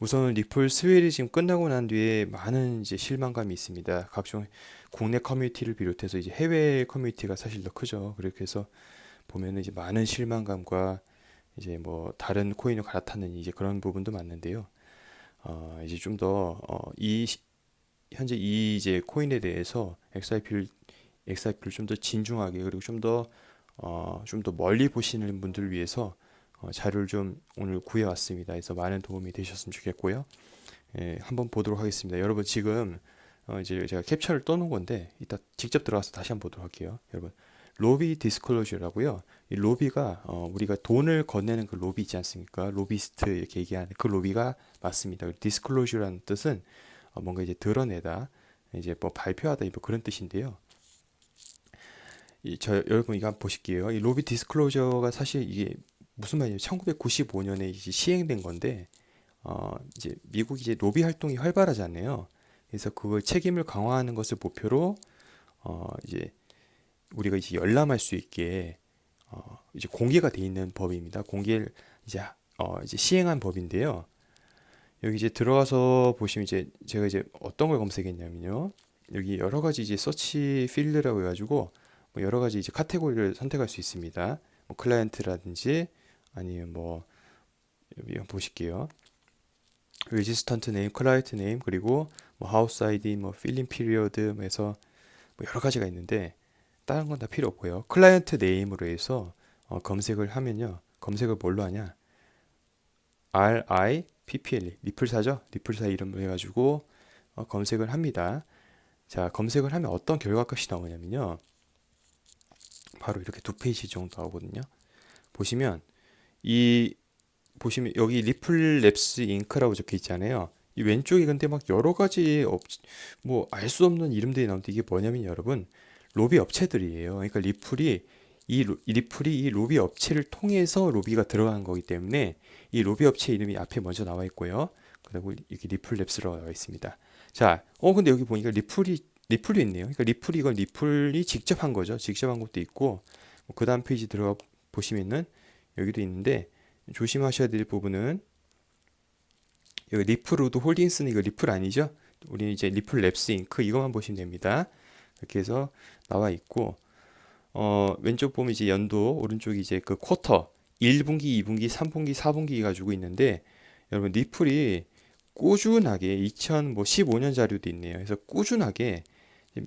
우선 리플 스웰이 지금 끝나고 난 뒤에 많은 이제 실망감이 있습니다. 각종 국내 커뮤니티를 비롯해서 이제 해외 커뮤니티가 사실 더 크죠. 그렇게 해서 보면은 이제 많은 실망감과 이제 뭐 다른 코인을 갈아타는 이제 그런 부분도 많는데요. 이제 좀 더 현재 이 이제 코인에 대해서 XRP를 좀 더 진중하게 그리고 좀 더 멀리 보시는 분들을 위해서 자료를 좀 오늘 구해왔습니다. 그래서 많은 도움이 되셨으면 좋겠고요. 예, 한번 보도록 하겠습니다. 여러분 지금 이제 제가 캡처를 떠놓은 건데 이따 직접 들어가서 다시 한번 보도록 할게요. 여러분 로비 디스클로저라고요. 이 로비가 우리가 돈을 건네는 그 로비 있지 않습니까? 로비스트 이렇게 얘기하는 그 로비가 맞습니다. 디스클로저라는 뜻은 뭔가 이제 드러내다, 이제 뭐 발표하다 뭐 그런 뜻인데요. 여러분 이거 한번 보실게요. 이 로비 디스클로저가 사실 이게 무슨 말이냐면 1995년에 이제 시행된 건데 이제 미국이 이제 로비 활동이 활발하잖아요. 그래서 그걸 책임을 강화하는 것을 목표로 이제 우리가 이제 열람할 수 있게 이제 공개가 돼 있는 법입니다. 공개를 이제 시행한 법인데요. 여기 이제 들어가서 보시면 이제 제가 이제 어떤 걸 검색했냐면요. 여기 여러 가지 이제 서치 필드라고 해가지고 뭐 여러 가지 이제 카테고리를 선택할 수 있습니다. 뭐 클라이언트라든지 아니면 뭐 여기 한번 보실게요. 레지스턴트 네임, 클라이언트 네임, 그리고 뭐 하우스 아이디, 뭐 필링 피리어드 해서 뭐 여러 가지가 있는데 다른 건 다 필요 없고요. 클라이언트 네임으로 해서 검색을 하면요. 검색을 뭘로 하냐? RIPPL 리플사죠? 리플사 이름으로 해가지고 검색을 합니다. 자, 검색을 하면 어떤 결과값이 나오냐면요. 바로 이렇게 두 페이지 정도 나오거든요. 보시면 이 보시면 여기 리플랩스 잉크라고 적혀 있잖아요. 이 왼쪽에 근데 막 여러 가지 뭐 알 수 없는 이름들이 나오는데 이게 뭐냐면 여러분 로비 업체들이에요. 그러니까 이 리플이 이 로비 업체를 통해서 로비가 들어간 거기 때문에 이 로비 업체 이름이 앞에 먼저 나와 있고요. 그리고 이렇게 리플랩스라고 나와 있습니다. 자, 근데 여기 보니까 리플이 있네요. 그러니까 이건 리플이 직접 한 거죠. 직접 한 것도 있고 그 다음 페이지 들어가 보시면은 여기도 있는데 조심하셔야 될 부분은 여기 리플우드 홀딩스는 이거 리플 아니죠? 우리 이제 리플 랩스 잉크 이것만 보시면 됩니다. 이렇게 해서 나와 있고 왼쪽 보면 이제 연도 오른쪽이 이제 그 쿼터 1분기, 2분기, 3분기, 4분기 가지고 있는데 여러분 리플이 꾸준하게 2015년 자료도 있네요. 그래서 꾸준하게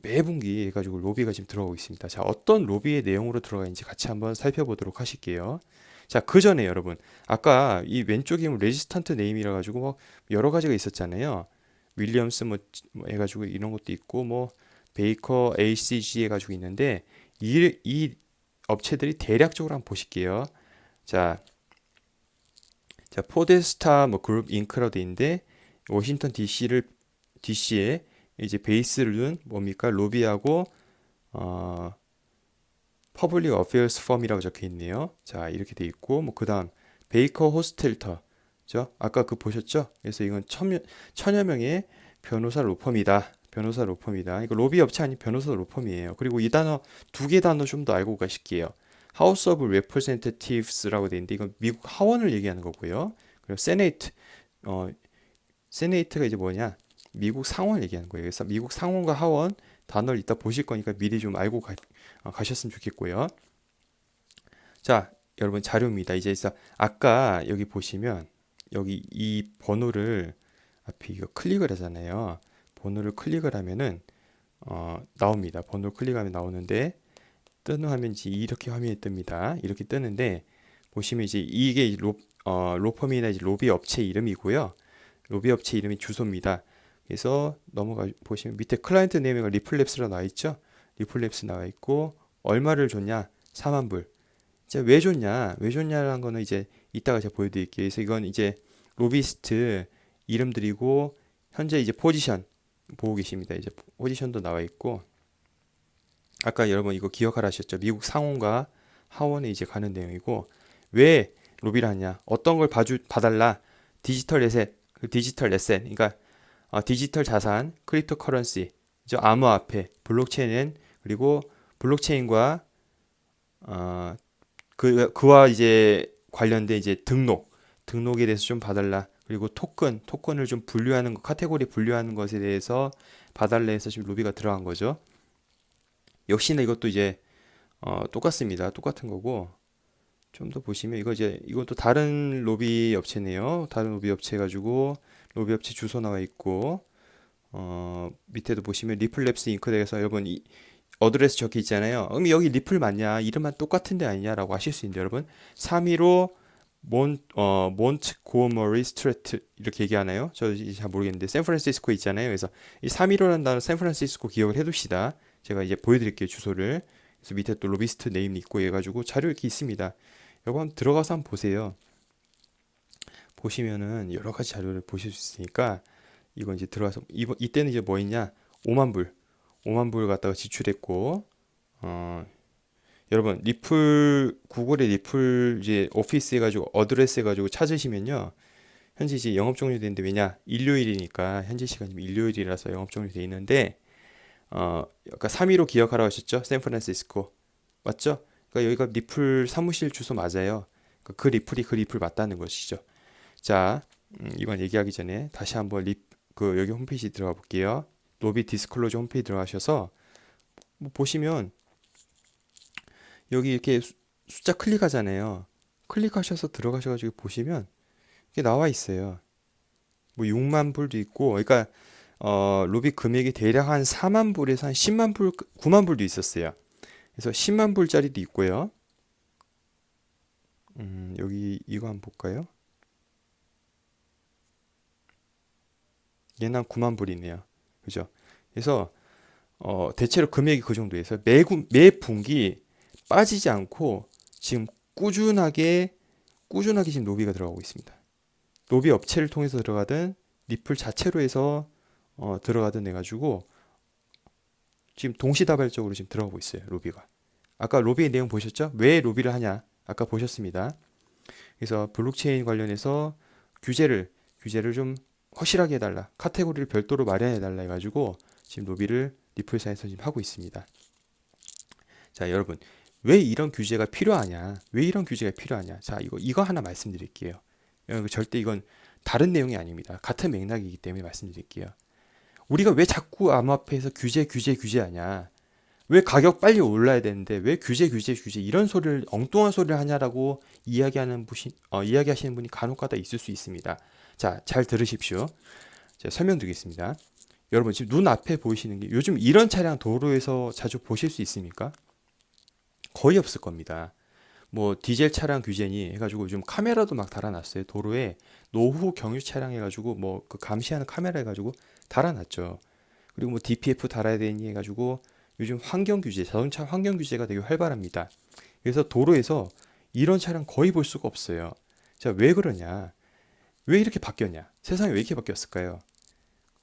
매분기 해가지고 로비가 지금 들어가고 있습니다. 자, 어떤 로비의 내용으로 들어가 있는지 같이 한번 살펴보도록 하실게요. 자, 그 전에 여러분, 아까 이 왼쪽에 레지스턴트 네임이라 가지고 막 여러 가지가 있었잖아요. 윌리엄스 뭐 해가지고 이런 것도 있고 뭐 베이커 ACG 해가지고 있는데 이 업체들이 대략적으로 한번 보실게요. 자, 포데스타 뭐 그룹 잉크라고 돼 있는데 워싱턴 DC에 이제 베이스는 뭡니까? 로비하고 퍼블릭 어페어스 펌이라고 적혀 있네요. 자, 이렇게 돼 있고 뭐 그다음 베이커 호스텔터죠? 아까 그 보셨죠? 그래서 이건 천여 명의 변호사 로펌이다. 변호사 로펌이다. 이거 로비 업체 아닌 변호사 로펌이에요. 그리고 이 단어 두 개 단어 좀 더 알고 가실게요. 하우스 오브 레프레젠테티브스라고 돼 있는데 이건 미국 하원을 얘기하는 거고요. 그리고 세네이트 세네이트가 이제 뭐냐? 미국 상원 얘기하는 거예요. 그래서 미국 상원과 하원 단어를 이따 보실 거니까 미리 좀 알고 가셨으면 좋겠고요. 자, 여러분 자료입니다. 이제 아까 여기 보시면 여기 이 번호를 앞에 이거 클릭을 하잖아요. 번호를 클릭을 하면은 나옵니다. 번호를 클릭하면 나오는데 뜨는 화면이 이렇게 화면이 뜹니다. 이렇게 뜨는데 보시면 이제 이게 로펌이나 이제 로비 업체 이름이고요. 로비 업체 이름이 주소입니다. 그래서 넘어가 보시면 밑에 클라이언트 네임이 리플랩스로 나와 있죠. 리플랩스 나와 있고 얼마를 줬냐? 4만 불. 이제 왜 줬냐? 왜 줬냐라는 거는 이제 이따가 제가 보여드릴게요. 그래서 이건 이제 로비스트 이름들이고 현재 이제 포지션 보고 계십니다. 이제 포지션도 나와 있고 아까 여러분 이거 기억하라 하셨죠? 미국 상원과 하원에 이제 가는 내용이고 왜 로비를 하냐? 어떤 걸 봐달라? 디지털 에셋, 디지털 에셋, 그러니까 디지털 자산, 크립토 커런시, 암호화폐, 블록체인 그리고 블록체인과 그와 이제 관련된 이제 등록에 대해서 좀 봐달라. 그리고 토큰을 좀 분류하는 거, 카테고리 분류하는 것에 대해서 봐달래해서 지금 로비가 들어간 거죠. 역시나 이것도 이제 똑같습니다. 똑같은 거고 좀 더 보시면 이것도 다른 로비 업체네요. 다른 로비 업체 가지고 로비 업체 주소 나와 있고 밑에도 보시면 리플랩스 잉크에서 여러분 이 어드레스 적혀 있잖아요. 그럼 여기 리플 맞냐? 이름만 똑같은데 아니냐라고 하실 수 있는데 여러분 315 몬트고머리 스트레트 이렇게 얘기하나요? 저 잘 모르겠는데 샌프란시스코 있잖아요. 그래서 이 315라는 단어 샌프란시스코 기억을 해둡시다. 제가 이제 보여드릴게요 주소를. 그래서 밑에 또 로비스트 네임 있고 해가지고 자료 이렇게 있습니다. 이거 한번 들어가서 한번 보세요. 보시면은 여러 가지 자료를 보실 수 있으니까 이거 이제 들어가서 이때는 이제 뭐 있냐? 5만 불 갖다가 지출했고 여러분 구글에 리플 이제 오피스 해가지고 어드레스 해가지고 찾으시면요 현재 이제 영업 종료되는데 왜냐 일요일이니까 현재 시간이 일요일이라서 영업 종료돼 있는데 아까 315 기억하라고 하셨죠? 샌프란시스코 맞죠? 그러니까 여기가 리플 사무실 주소 맞아요. 그러니까 그 리플 맞다는 것이죠. 자, 이건 얘기하기 전에 다시 한번 여기 홈페이지 들어가 볼게요. 로비 디스클로저 홈페이지 들어가셔서 뭐 보시면 여기 이렇게 숫자 클릭하잖아요. 클릭하셔서 들어가셔가지고 보시면 이게 나와 있어요. 뭐 6만 불도 있고, 그러니까 로비 금액이 대략 한 4만 불에서 한 10만 불, 9만 불도 있었어요. 그래서 10만 불짜리도 있고요. 여기 이거 한번 볼까요? 얘는 한 9만 불이네요. 그죠? 그래서 대체로 금액이 그 정도에서 매 분기 빠지지 않고 지금 꾸준하게 지금 로비가 들어가고 있습니다. 로비 업체를 통해서 들어가든 리플 자체로 해서 들어가든 해가지고 지금 동시다발적으로 지금 들어가고 있어요. 로비가. 아까 로비의 내용 보셨죠? 왜 로비를 하냐? 아까 보셨습니다. 그래서 블록체인 관련해서 규제를 좀 확실하게 해달라. 카테고리를 별도로 마련해달라 해가지고 지금 로비를 리플사에서 지금 하고 있습니다. 자, 여러분. 왜 이런 규제가 필요하냐? 왜 이런 규제가 필요하냐? 자, 이거 하나 말씀드릴게요. 절대 이건 다른 내용이 아닙니다. 같은 맥락이기 때문에 말씀드릴게요. 우리가 왜 자꾸 암호화폐에서 규제하냐? 왜 가격 빨리 올라야 되는데 왜 규제 이런 소리를 엉뚱한 소리를 하냐라고 이야기하시는 분이 간혹가다 있을 수 있습니다. 자, 잘 들으십시오. 제가 설명드리겠습니다. 여러분 지금 눈앞에 보이시는 게 요즘 이런 차량 도로에서 자주 보실 수 있습니까? 거의 없을 겁니다. 뭐 디젤 차량 규제니 해가지고 요즘 카메라도 막 달아놨어요. 도로에 노후 경유 차량 해가지고 뭐 그 감시하는 카메라 해가지고 달아놨죠. 그리고 뭐 DPF 달아야 되니 해가지고 요즘 자동차 환경 규제가 되게 활발합니다. 그래서 도로에서 이런 차량 거의 볼 수가 없어요. 자, 왜 그러냐? 왜 이렇게 바뀌었냐? 세상이 왜 이렇게 바뀌었을까요?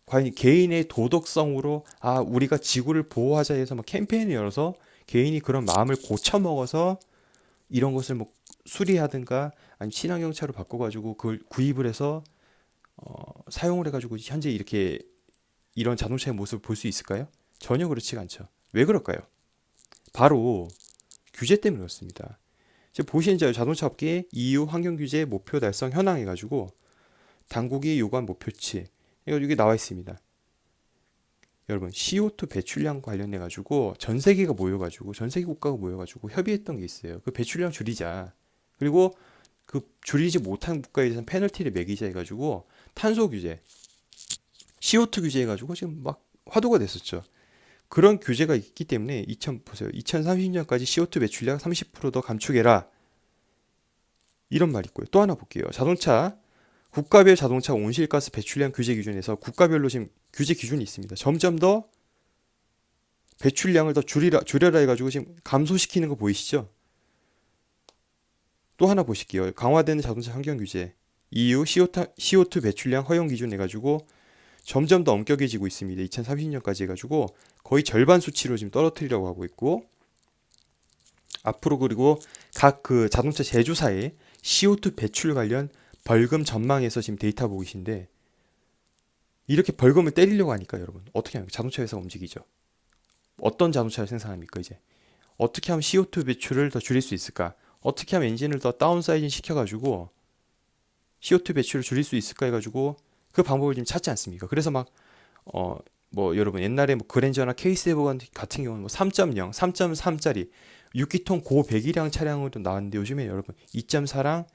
과연 개인의 도덕성으로 우리가 지구를 보호하자 해서 막 캠페인을 열어서 개인이 그런 마음을 고쳐 먹어서 이런 것을 뭐 수리하든가 아니면 친환경차로 바꿔가지고 그걸 구입을 해서 사용을 해가지고 현재 이렇게 이런 자동차의 모습을 볼 수 있을까요? 전혀 그렇지가 않죠. 왜 그럴까요? 바로 규제 때문에 그렇습니다. 지금 보시는 자동차 업계 EU 환경 규제 목표 달성 현황 해가지고 당국이 요구한 목표치 이게 나와 있습니다. 여러분 CO2 배출량 관련해 가지고 전 세계 국가가 모여가지고 협의했던 게 있어요. 그 배출량 줄이자. 그리고 그 줄이지 못한 국가에 대해서는 페널티를 매기자 해가지고 탄소 규제, CO2 규제 해가지고 지금 막 화두가 됐었죠. 그런 규제가 있기 때문에 2030년까지 CO2 배출량 30%더 감축해라. 이런 말이 있고요. 또 하나 볼게요. 국가별 자동차 온실가스 배출량 규제 기준에서 국가별로 지금 규제 기준이 있습니다. 점점 더 배출량을 더 줄여라 해가지고 지금 감소시키는 거 보이시죠? 또 하나 보실게요. 강화되는 자동차 환경 규제 EU CO2 배출량 허용 기준 해가지고 점점 더 엄격해지고 있습니다. 2030년까지 해가지고 거의 절반 수치로 지금 떨어뜨리려고 하고 있고 앞으로 그리고 각 그 자동차 제조사의 CO2 배출 관련 벌금 전망에서 지금 데이터 보고 계신데 이렇게 벌금을 때리려고 하니까 여러분 어떻게 합니까? 자동차 회사가 움직이죠. 어떤 자동차를 생산합니까 이제? 어떻게 하면 CO2 배출을 더 줄일 수 있을까? 어떻게 하면 엔진을 더 다운사이징 시켜가지고 CO2 배출을 줄일 수 있을까 해가지고 그 방법을 지금 찾지 않습니까? 그래서 막 뭐 여러분 옛날에 뭐 그랜저나 K7 같은 경우는 뭐 3.0, 3.3짜리 6기통 고배기량 차량으로 나왔는데 요즘에 여러분 2.4랑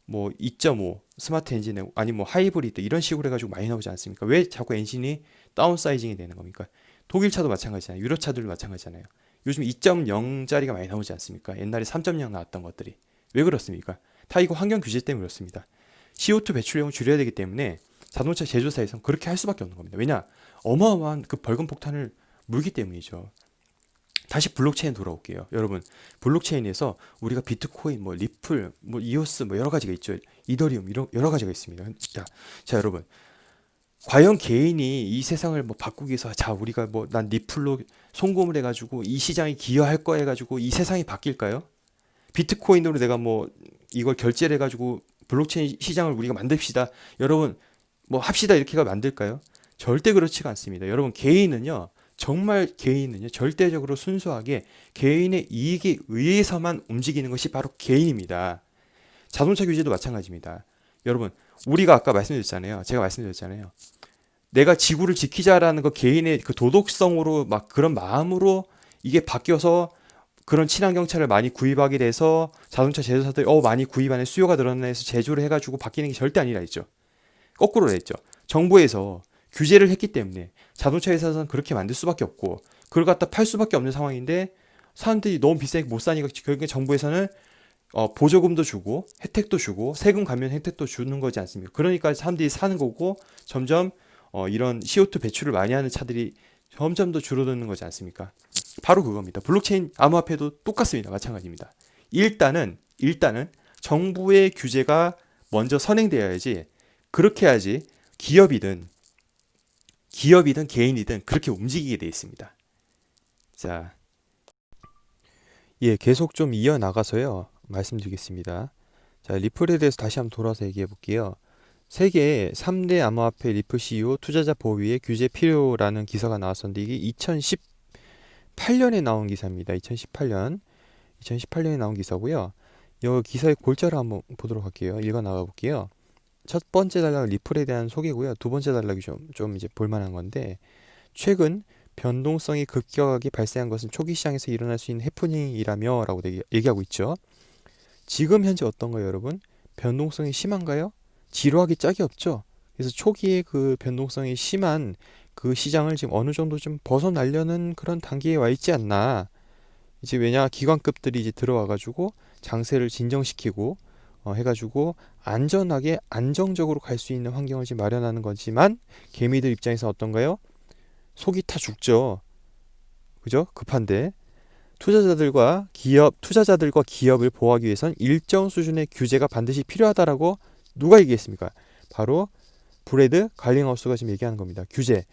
뭐 2.5 스마트 엔진에 아니 뭐 하이브리드 이런 식으로 해가지고 많이 나오지 않습니까? 왜 자꾸 엔진이 다운사이징이 되는 겁니까? 독일 차도 마찬가지잖아요. 유럽 차들도 마찬가지잖아요. 요즘 2.0짜리가 많이 나오지 않습니까? 옛날에 3.0 나왔던 것들이 왜 그렇습니까? 다 이거 환경 규제 때문에 그렇습니다. CO2 배출량을 줄여야 되기 때문에 자동차 제조사에서는 그렇게 할 수밖에 없는 겁니다. 왜냐? 어마어마한 그 벌금 폭탄을 물기 때문이죠. 다시 블록체인 돌아올게요. 여러분, 블록체인에서 우리가 비트코인, 뭐 리플, 뭐 이오스, 뭐 여러 가지가 있죠. 이더리움 이런 여러 가지가 있습니다. 자, 여러분, 과연 개인이 이 세상을 뭐 바꾸기 위해서 자 우리가 뭐 난 리플로 송금을 해가지고 이 시장에 기여할 거 해가지고 이 세상이 바뀔까요? 비트코인으로 내가 뭐 이걸 결제를 해가지고 블록체인 시장을 우리가 만듭시다. 여러분, 뭐 합시다 이렇게가 만들까요? 절대 그렇지가 않습니다. 여러분 개인은요. 정말 개인은요. 절대적으로 순수하게 개인의 이익에 의해서만 움직이는 것이 바로 개인입니다. 자동차 규제도 마찬가지입니다. 여러분 우리가 아까 말씀드렸잖아요. 제가 말씀드렸잖아요. 내가 지구를 지키자라는 그 개인의 그 도덕성으로 막 그런 마음으로 이게 바뀌어서 그런 친환경차를 많이 구입하게 돼서 자동차 제조사들이 많이 구입하는 수요가 늘어나서 제조를 해가지고 바뀌는 게 절대 아니라 했죠. 거꾸로 했죠. 정부에서 규제를 했기 때문에 자동차 회사에서는 그렇게 만들 수밖에 없고 그걸 갖다 팔 수밖에 없는 상황인데 사람들이 너무 비싸게 못 사니까 결국에 정부에서는 보조금도 주고 혜택도 주고 세금 감면 혜택도 주는 거지 않습니까? 그러니까 사람들이 사는 거고 점점 이런 CO2 배출을 많이 하는 차들이 점점 더 줄어드는 거지 않습니까? 바로 그겁니다. 블록체인 암호화폐도 똑같습니다. 마찬가지입니다. 일단은 정부의 규제가 먼저 선행되어야지 그렇게 해야지 기업이든 개인이든 그렇게 움직이게 돼 있습니다. 자, 예, 계속 좀 이어나가서요. 말씀드리겠습니다. 자, 리플에 대해서 다시 한번 돌아서 얘기해 볼게요. 세계 3대 암호화폐 리플 CEO 투자자 보위에 규제 필요라는 기사가 나왔었는데 이게 2018년에 나온 기사입니다. 2018년에 나온 기사고요. 이 기사의 골자를 한번 보도록 할게요. 읽어 나가 볼게요. 첫 번째 단락은 리플에 대한 소개고요. 두 번째 단락이 좀 이제 볼만한 건데 최근 변동성이 급격하게 발생한 것은 초기 시장에서 일어날 수 있는 해프닝이라며 라고 얘기하고 있죠. 지금 현재 어떤가요, 여러분? 변동성이 심한가요? 지루하기 짝이 없죠. 그래서 초기에 그 변동성이 심한 그 시장을 지금 어느 정도 좀 벗어나려는 그런 단계에 와 있지 않나. 이제 왜냐 기관급들이 이제 들어와가지고 장세를 진정시키고 해가지고 안전하게 안정적으로 갈 수 있는 환경을 지금 마련하는 거지만 개미들 입장에서 어떤가요? 속이 타 죽죠. 그죠? 급한데 투자자들과 기업을 보호하기 위해선 일정 수준의 규제가 반드시 필요하다라고 누가 얘기했습니까? 바로 브래드 갈링하우스가 지금 얘기하는 겁니다. 규제.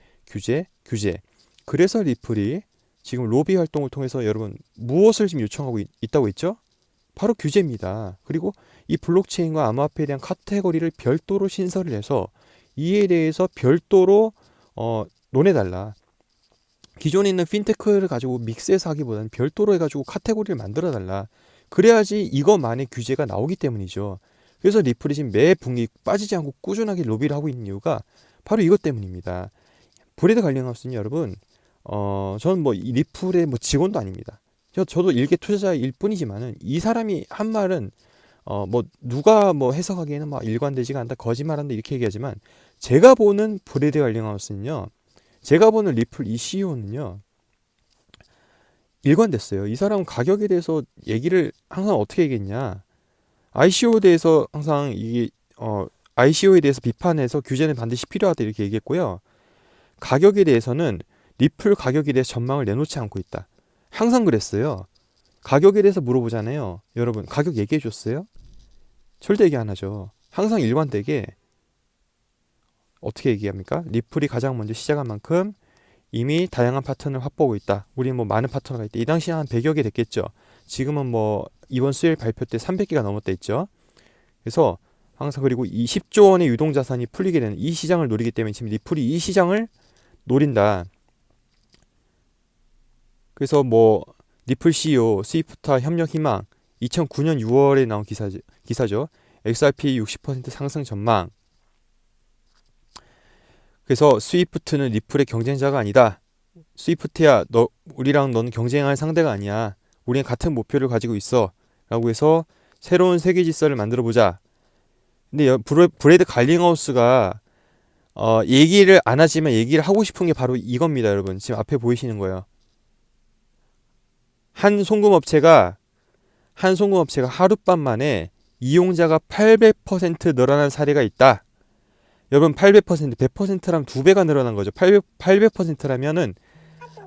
그래서 리플이 지금 로비 활동을 통해서 여러분 무엇을 지금 요청하고 있다고 했죠? 바로 규제입니다. 그리고 이 블록체인과 암호화폐에 대한 카테고리를 별도로 신설을 해서 이에 대해서 별도로 논해달라. 기존에 있는 핀테크를 가지고 믹스해서 하기보다는 별도로 해가지고 카테고리를 만들어달라. 그래야지 이것만의 규제가 나오기 때문이죠. 그래서 리플이 지금 매 분기 빠지지 않고 꾸준하게 로비를 하고 있는 이유가 바로 이것 때문입니다. 브래드 갈링하우스는 여러분, 저는 뭐 리플의 뭐 직원도 아닙니다. 저도 일개 투자자일 뿐이지만은 이 사람이 한 말은 뭐 누가 뭐 해석하기에는 막 일관되지가 않다, 거짓말한다 이렇게 얘기하지만 제가 보는 브래드 갈링하우스는요, 제가 보는 리플 이 CEO는요 일관됐어요. 이 사람은 가격에 대해서 얘기를 항상 어떻게 얘기했냐? ICO에 대해서 항상 이게 ICO에 대해서 비판해서 규제는 반드시 필요하다 이렇게 얘기했고요. 가격에 대해서는 리플 가격에 대해서 전망을 내놓지 않고 있다. 항상 그랬어요. 가격에 대해서 물어보잖아요. 여러분 가격 얘기해 줬어요? 절대 얘기 안 하죠. 항상 일관되게 어떻게 얘기합니까? 리플이 가장 먼저 시작한 만큼 이미 다양한 파트너를 확보하고 있다. 우리 뭐 많은 파트너가 있다. 이 당시에 한 100여 개 됐겠죠. 지금은 뭐 이번 수요일 발표 때 300개가 넘었다 했죠. 그래서 항상 그리고 이 10조 원의 유동 자산이 풀리게 되는 이 시장을 노리기 때문에 지금 리플이 이 시장을 노린다. 그래서 뭐 리플 CEO 스위프트와 협력 희망 2009년 6월에 나온 기사죠. XRP 60% 상승 전망. 그래서 스위프트는 리플의 경쟁자가 아니다. 스위프트야, 우리랑 넌 경쟁할 상대가 아니야. 우리는 같은 목표를 가지고 있어. 라고 해서 새로운 세계 질서를 만들어 보자. 근데 브레드 갈링하우스가 얘기를 안 하지만 얘기를 하고 싶은 게 바로 이겁니다, 여러분. 지금 앞에 보이시는 거예요. 한 송금업체가 하룻밤 만에 이용자가 800% 늘어난 사례가 있다. 여러분 800%, 100%라면 2배가 늘어난 거죠. 800%라면은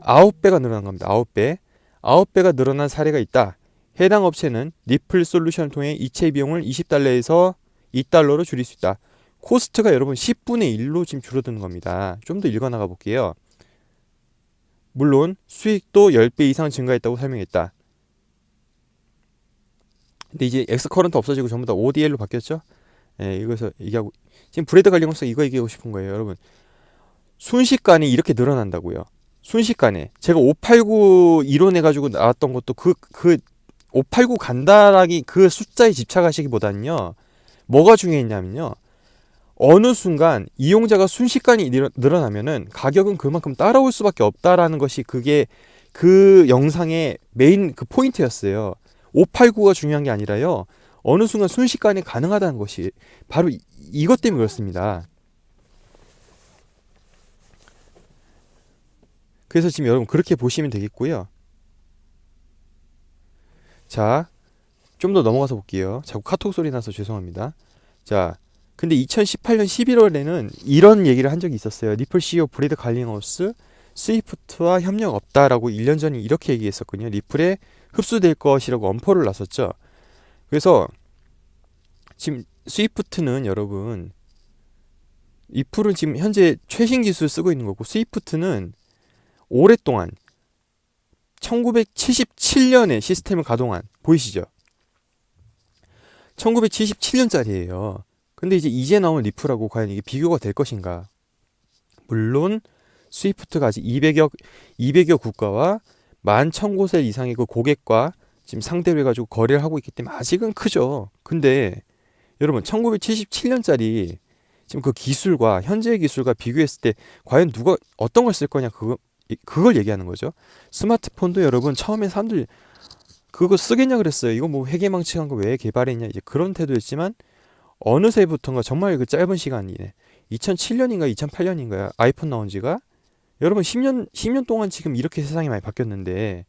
9배가 늘어난 겁니다. 9배. 9배가 늘어난 사례가 있다. 해당 업체는 리플 솔루션을 통해 이체 비용을 20달러에서 2달러로 줄일 수 있다. 코스트가 여러분 10분의 1로 지금 줄어드는 겁니다. 좀 더 읽어나가 볼게요. 물론 수익도 10배 이상 증가했다고 설명했다. 근데 이제 엑스커런트 없어지고 전부 다 ODL로 바뀌었죠. 예, 이것을 얘기하고 지금 브레드 갈링하우스 이거 얘기하고 싶은 거예요, 여러분. 순식간에 이렇게 늘어난다고요. 순식간에 제가 589 이론해 가지고 나왔던 것도 그 589 간다라기 그 숫자에 집착하시기보다는요. 뭐가 중요했냐면요. 어느 순간 이용자가 순식간에 늘어나면은 가격은 그만큼 따라올 수밖에 없다라는 것이 그게 그 영상의 메인 그 포인트였어요. 589가 중요한 게 아니라요. 어느 순간 순식간에 가능하다는 것이 바로 이것 때문에 그렇습니다. 그래서 지금 여러분 그렇게 보시면 되겠고요. 자, 좀 더 넘어가서 볼게요. 자꾸 카톡 소리 나서 죄송합니다. 자, 근데 2018년 11월에는 이런 얘기를 한 적이 있었어요. 리플 CEO 브래드 갈링하우스 스위프트와 협력 없다라고 1년 전에 이렇게 얘기했었거든요. 리플에 흡수될 것이라고 엄포를 놨었죠. 그래서 지금 스위프트는 여러분 리플은 지금 현재 최신 기술 쓰고 있는 거고 스위프트는 오랫동안 1977년에 시스템을 가동한 보이시죠? 1977년짜리예요. 근데 이제 나온 리플하고 과연 이게 비교가 될 것인가? 물론 스위프트가 아직 200여 국가와 11,000곳 이상의 그 고객과 지금 상대로 해가지고 거래를 하고 있기 때문에 아직은 크죠. 근데 여러분 1977년짜리 지금 그 기술과 현재의 기술과 비교했을 때 과연 누가 어떤 걸 쓸 거냐 그걸 얘기하는 거죠. 스마트폰도 여러분 처음에 사람들 그거 쓰겠냐 그랬어요. 이거 뭐 회계망측한 거 왜 개발했냐 이제 그런 태도였지만 어느새부턴가 정말 그 짧은 시간이네. 2007년인가 2008년인가 아이폰 나온 지가 여러분 10년 동안 지금 이렇게 세상이 많이 바뀌었는데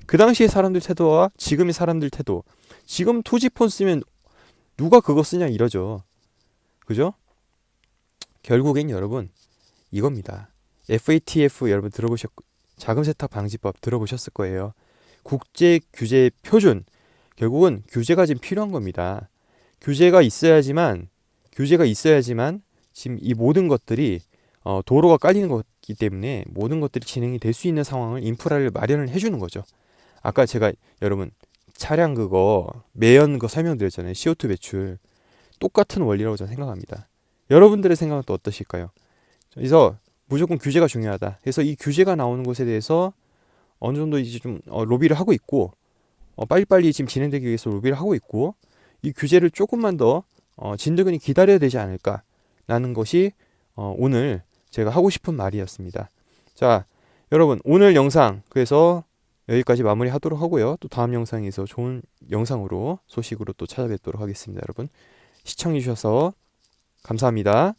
그 당시의 사람들 태도와 지금의 사람들 태도 지금 투지폰 쓰면 누가 그거 쓰냐 이러죠. 그죠? 결국엔 여러분 이겁니다. FATF 여러분 자금 세탁 방지법 들어보셨을 거예요. 국제 규제 표준 결국은 규제가 지금 필요한 겁니다. 규제가 있어야지만 지금 이 모든 것들이 도로가 깔리는 거기 때문에 모든 것들이 진행이 될 수 있는 상황을 인프라를 마련을 해주는 거죠. 아까 제가 여러분 차량 그거 매연 거 설명드렸잖아요. CO2 배출 똑같은 원리라고 저는 생각합니다. 여러분들의 생각은 또 어떠실까요? 그래서 무조건 규제가 중요하다. 그래서 이 규제가 나오는 것에 대해서 어느 정도 이제 좀 로비를 하고 있고 빨리빨리 지금 진행되기 위해서 로비를 하고 있고 이 규제를 조금만 더 진드근히 기다려야 되지 않을까라는 것이 오늘 제가 하고 싶은 말이었습니다. 자, 여러분 오늘 영상 그래서 여기까지 마무리하도록 하고요. 또 다음 영상에서 좋은 영상으로 소식으로 또 찾아뵙도록 하겠습니다. 여러분 시청해 주셔서 감사합니다.